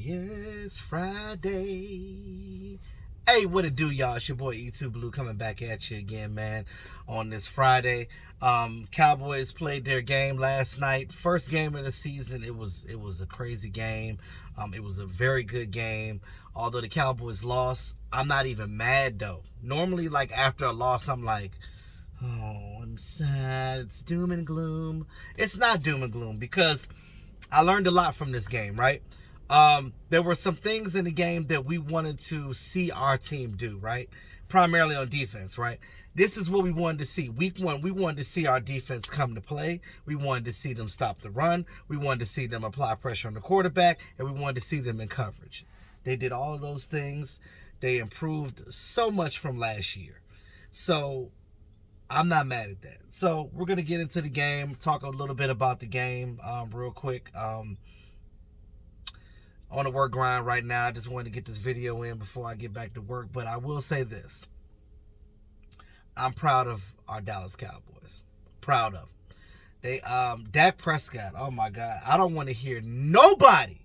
Yes, Friday. Hey, what it do, y'all? It's your boy E2 Blue coming back at you again, man, on this Friday. Cowboys played their game last night. First game of the season. It was a crazy game. It was a very good game. Although the Cowboys lost, I'm not even mad though. Normally, like after a loss, I'm like, oh, I'm sad. It's doom and gloom. It's not doom and gloom because I learned a lot from this game, right? There were some things in the game that we wanted to see our team do, right? Primarily on defense, right? This is what we wanted to see. Week one, we wanted to see our defense come to play. We wanted to see them stop the run. We wanted to see them apply pressure on the quarterback, and we wanted to see them in coverage. They did all of those things. They improved so much from last year. So I'm not mad at that. So we're going to get into the game, talk a little bit about the game real quick. On the work grind right now. I just wanted to get this video in before I get back to work. But I will say this. I'm proud of our Dallas Cowboys. Proud of them. They Dak Prescott, oh my God. I don't want to hear nobody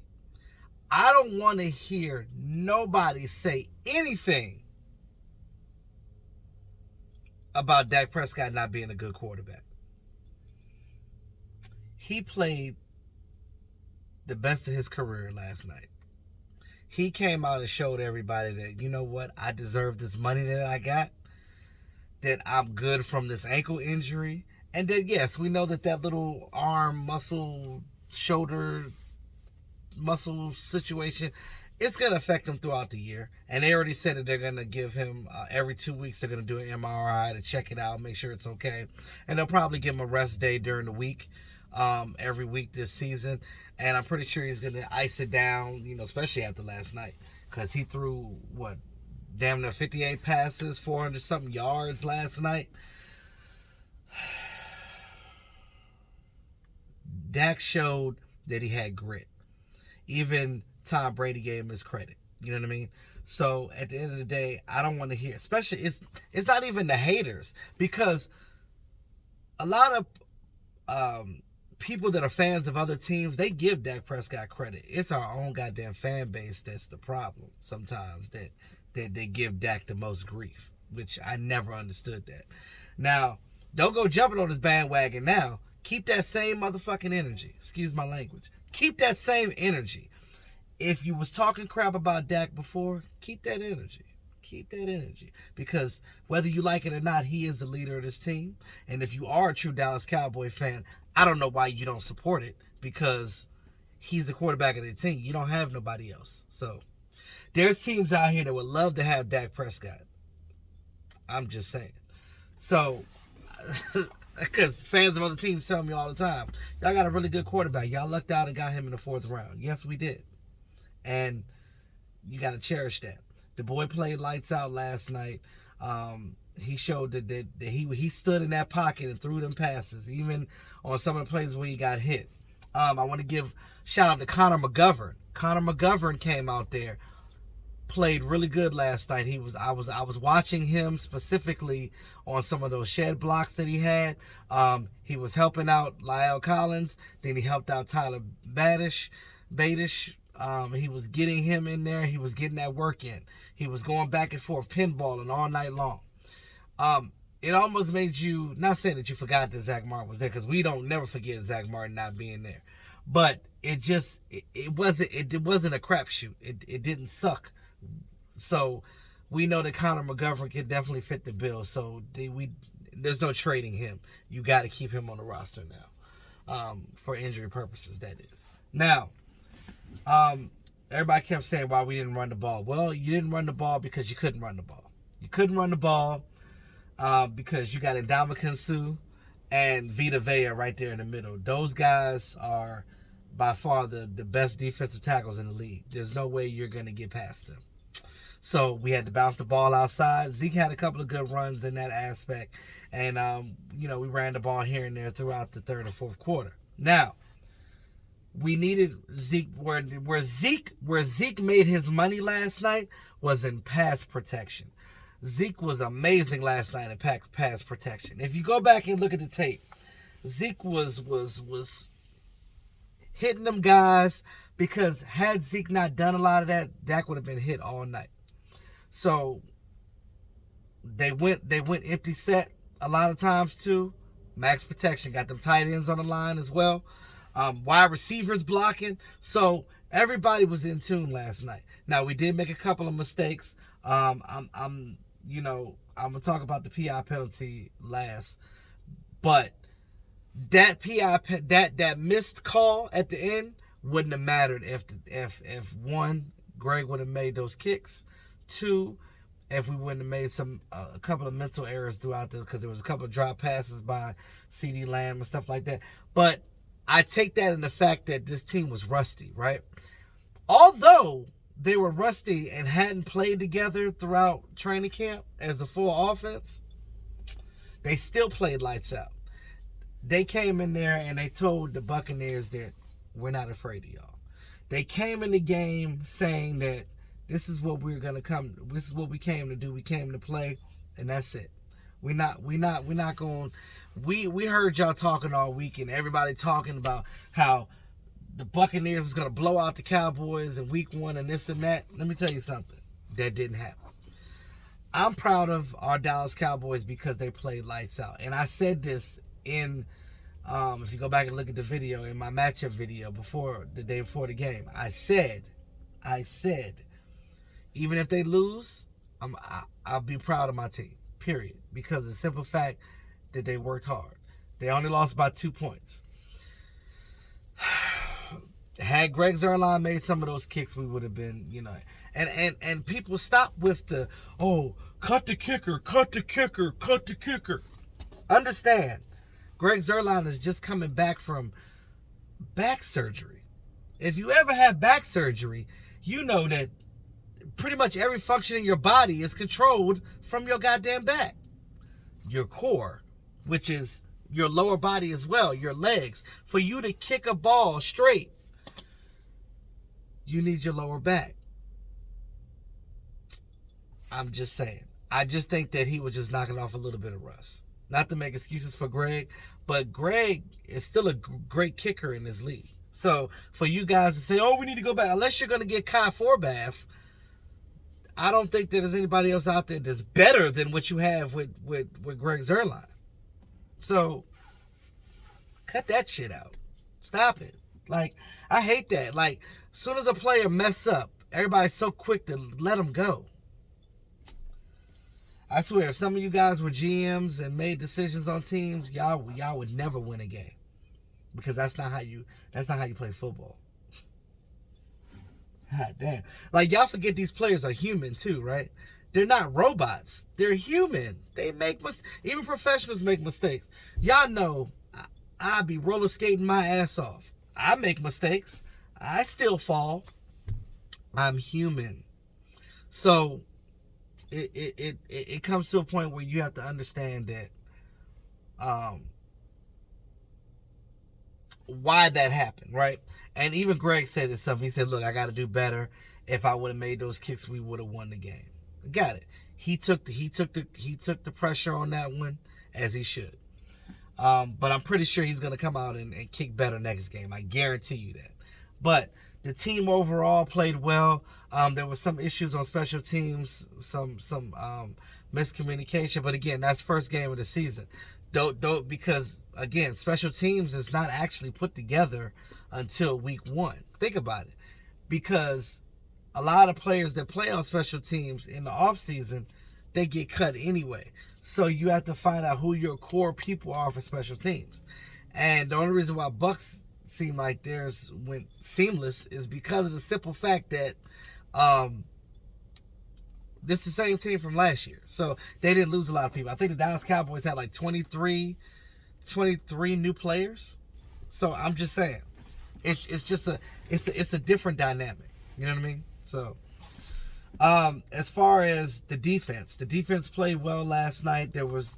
say anything about Dak Prescott not being a good quarterback. He played the best of his career last night. He came out and showed everybody that, you know what, I deserve this money that I got, that I'm good from this ankle injury, and that, yes, we know that little arm muscle, shoulder muscle situation, it's going to affect him throughout the year. And they already said that they're going to give him, every 2 weeks, they're going to do an MRI to check it out, make sure it's okay. And they'll probably give him a rest day during the week, every week this season. And I'm pretty sure he's going to ice it down, you know, especially after last night. Because he threw, damn near 58 passes, 400-something yards last night. Dak showed that he had grit. Even Tom Brady gave him his credit. You know what I mean? So at the end of the day, I don't want to hear, especially, it's not even the haters. Because a lot of people that are fans of other teams, they give Dak Prescott credit. It's our own goddamn fan base that's the problem sometimes, that they give Dak the most grief, which I never understood that. Now, don't go jumping on this bandwagon now. Keep that same motherfucking energy. Excuse my language. Keep that same energy. If you was talking crap about Dak before, keep that energy. Keep that energy. Because whether you like it or not, he is the leader of this team. And if you are a true Dallas Cowboy fan, I don't know why you don't support it, because he's the quarterback of the team. You don't have nobody else. So there's teams out here that would love to have Dak Prescott. I'm just saying. So, because fans of other teams tell me all the time, y'all got a really good quarterback. Y'all lucked out and got him in the 4th round. Yes, we did. And you got to cherish that. The boy played lights out last night. He showed that he stood in that pocket and threw them passes, even on some of the plays where he got hit. I want to give shout out to Connor McGovern. Connor McGovern came out there, played really good last night. I was watching him specifically on some of those shed blocks that he had. He was helping out Lyle Collins. Then he helped out Tyler Badish. He was getting him in there. He was getting that work in. He was going back and forth, pinballing all night long. It almost made you, not saying that you forgot that Zach Martin was there, because we don't never forget Zach Martin not being there. But it wasn't a crapshoot. It didn't suck. So we know that Connor McGovern can definitely fit the bill. So there's no trading him. You got to keep him on the roster now, for injury purposes, that is. Now, everybody kept saying why we didn't run the ball. Well, you didn't run the ball because you couldn't run the ball. You couldn't run the ball because you got Ndamukong Suh and Vita Vea right there in the middle. Those guys are by far the best defensive tackles in the league. There's no way you're going to get past them. So we had to bounce the ball outside. Zeke had a couple of good runs in that aspect. And, we ran the ball here and there throughout the 3rd and 4th quarter. Now, we needed Zeke. Where Zeke made his money last night was in pass protection. Zeke was amazing last night at pass protection. If you go back and look at the tape, Zeke was hitting them guys, Because had Zeke not done a lot of that, Dak would have been hit all night. So they went empty set a lot of times too. Max protection, got them tight ends on the line as well. Wide receivers blocking. So everybody was in tune last night. Now we did make a couple of mistakes. I'm gonna talk about the PI penalty last, but that PI that missed call at the end wouldn't have mattered if one, Greg would have made those kicks. Two, if we wouldn't have made a couple of mental errors throughout because there was a couple of drop passes by CD Lamb and stuff like that. But I take that in the fact that this team was rusty, right? Although they were rusty and hadn't played together throughout training camp as a full offense, they still played lights out. They came in there and they told the Buccaneers that we're not afraid of y'all. They came in the game saying that this is what we're gonna come. This is what we came to do. We came to play, and that's it. We're not going. We heard y'all talking all week, and everybody talking about how the Buccaneers is gonna blow out the Cowboys in week 1 and this and that. Let me tell you something. That didn't happen. I'm proud of our Dallas Cowboys because they played lights out, and I said this in. If you go back and look at the video, in my matchup video the day before the game, I said, even if they lose, I'll be proud of my team, period. Because of the simple fact that they worked hard. They only lost by 2 points. Had Greg Zuerlein made some of those kicks, we would have been, and people stop with the, cut the kicker. Understand, Greg Zuerlein is just coming back from back surgery. If you ever had back surgery, you know that pretty much every function in your body is controlled from your goddamn back. Your core, which is your lower body as well, your legs. For you to kick a ball straight, you need your lower back. I'm just saying. I just think that he was just knocking off a little bit of rust. Not to make excuses for Greg, but Greg is still a great kicker in this league. So for you guys to say, we need to go back, unless you're going to get Kai Forbath, I don't think that there's anybody else out there that's better than what you have with Greg Zuerlein. So cut that shit out. Stop it. Like, I hate that. Like, as soon as a player mess up, everybody's so quick to let them go. I swear, if some of you guys were GMs and made decisions on teams, y'all would never win a game, because that's not how you play football. God damn. Like, y'all forget these players are human too, right? They're not robots. They're human. They make mistakes. Even professionals make mistakes. Y'all know I be roller skating my ass off. I make mistakes. I still fall. I'm human. So it comes to a point where you have to understand that why that happened, right? And even Greg said himself. He said, "Look, I got to do better. If I would have made those kicks, we would have won the game." Got it. He took the pressure on that one, as he should. But I'm pretty sure he's gonna come out and kick better next game. I guarantee you that. But the team overall played well. There was some issues on special teams, some miscommunication. But again, that's first game of the season. Don't because again, special teams is not actually put together until week 1. Think about it, because a lot of players that play on special teams in the offseason, they get cut anyway. So you have to find out who your core people are for special teams. And the only reason why Bucs seem like theirs went seamless is because of the simple fact that this is the same team from last year. So they didn't lose a lot of people. I think the Dallas Cowboys had like 23 new players. So I'm just saying, it's just a different dynamic. You know what I mean? So as far as the defense played well last night. There was,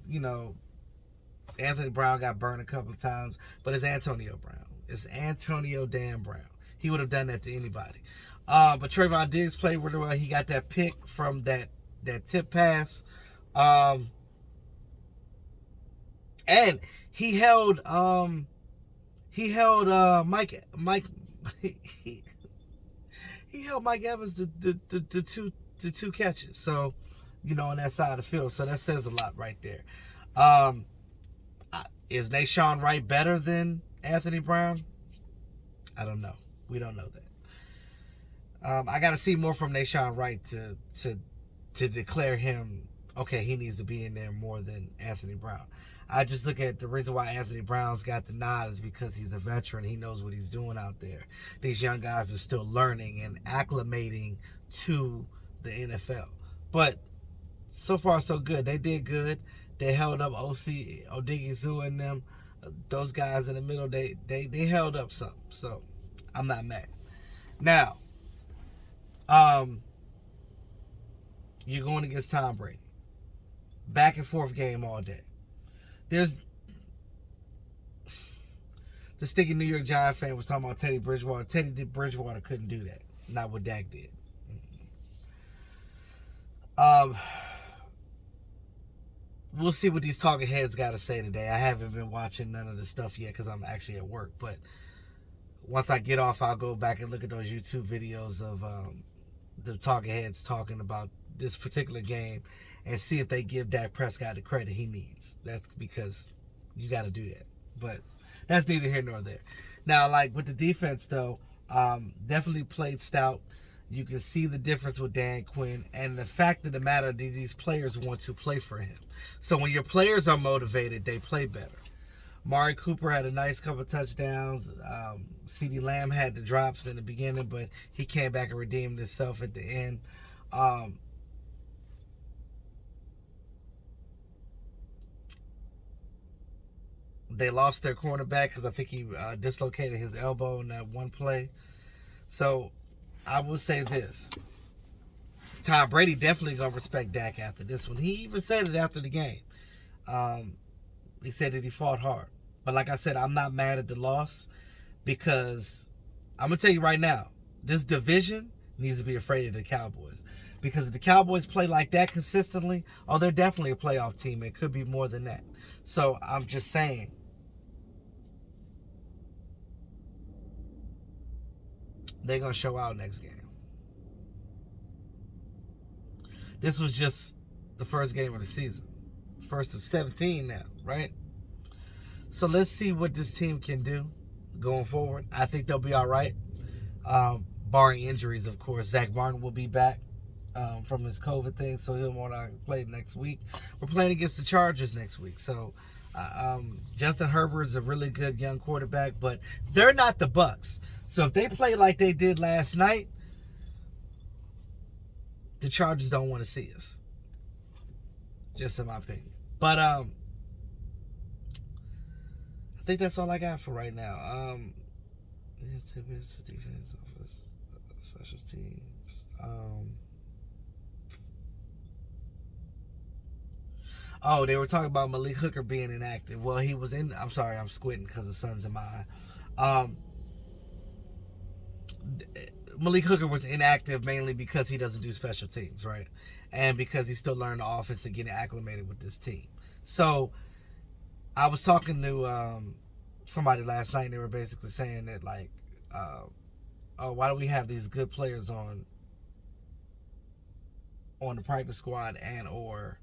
Anthony Brown got burned a couple of times, but it's Antonio Brown. It's Antonio damn Brown. He would have done that to anybody. But Trayvon Diggs played really well. He got that pick from that tip pass. And he held Mike he held Mike Evans to two catches. So, on that side of the field. So that says a lot right there. Is Nashawn Wright better than Anthony Brown? I don't know. We don't know that. I got to see more from Nashawn Wright to declare him, okay, he needs to be in there more than Anthony Brown. I just look at the reason why Anthony Brown's got the nod is because he's a veteran. He knows what he's doing out there. These young guys are still learning and acclimating to the NFL. But so far, so good. They did good. They held up Odighizuwa and them. Those guys in the middle, they held up something. So I'm not mad. Now, you're going against Tom Brady. Back and forth game all day. There's the sticky New York Giant fan was talking about Teddy Bridgewater. Teddy Bridgewater couldn't do that. Not what Dak did. We'll see what these talking heads got to say today. I haven't been watching none of the stuff yet because I'm actually at work. But once I get off, I'll go back and look at those YouTube videos of the talking heads talking about this particular game and see if they give Dak Prescott the credit he needs. That's because you got to do that. But that's neither here nor there. Now, like with the defense, though, definitely played stout. You can see the difference with Dan Quinn. And the fact of the matter, these players want to play for him. So when your players are motivated, they play better. Mari Cooper had a nice couple touchdowns. CeeDee Lamb had the drops in the beginning, but he came back and redeemed himself at the end. They lost their cornerback because I think he dislocated his elbow in that one play. So I will say this. Tom Brady definitely going to respect Dak after this one. He even said it after the game. He said that he fought hard. But like I said, I'm not mad at the loss because I'm going to tell you right now, this division needs to be afraid of the Cowboys. Because if the Cowboys play like that consistently, they're definitely a playoff team. It could be more than that. So I'm just saying, they're going to show out next game. This was just the first game of the season. First of 17 now, right? So let's see what this team can do going forward. I think they'll be all right. Barring injuries, of course. Zach Martin will be back from his COVID thing, so he'll want to play next week. We're playing against the Chargers next week. So Justin Herbert is a really good young quarterback, but they're not the Bucs. So if they play like they did last night, the Chargers don't want to see us. Just in my opinion. But I think that's all I got for right now. Defense, offense, special teams. They were talking about Malik Hooker being inactive. Well, he was in. I'm sorry, I'm squinting because the sun's in my eye. Malik Hooker was inactive mainly because he doesn't do special teams, right? And because he's still learning the offense and getting acclimated with this team. So I was talking to somebody last night, and they were basically saying that, like, why do we have these good players on the practice squad and or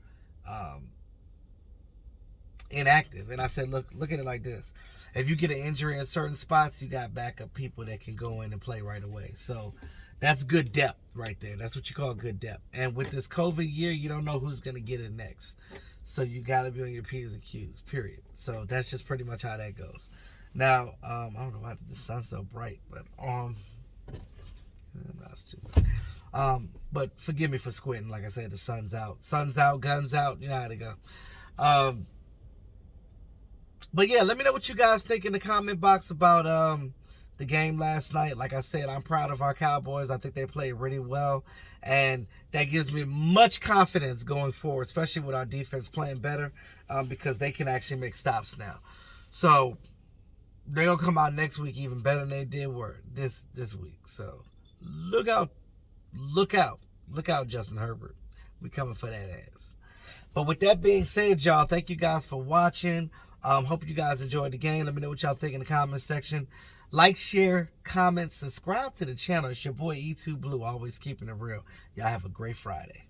inactive? And I said, look at it like this. If you get an injury in certain spots, you got backup people that can go in and play right away. So that's good depth right there. That's what you call good depth. And with this COVID year, you don't know who's going to get it next. So you got to be on your P's and Q's, period. So that's just pretty much how that goes. Now, I don't know why the sun's so bright, but that's too much. But forgive me for squinting. Like I said, the sun's out. Sun's out, guns out. You know how to go. But yeah, let me know what you guys think in the comment box about the game last night. Like I said, I'm proud of our Cowboys. I think they played really well, and that gives me much confidence going forward, especially with our defense playing better, because they can actually make stops now. So they're gonna come out next week even better than they did this week. So look out, Justin Herbert. We coming for that ass. But with that being said, y'all, thank you guys for watching. Hope you guys enjoyed the game. Let me know what y'all think in the comment section. Like, share, comment, subscribe to the channel. It's your boy E2 Blue, always keeping it real. Y'all have a great Friday.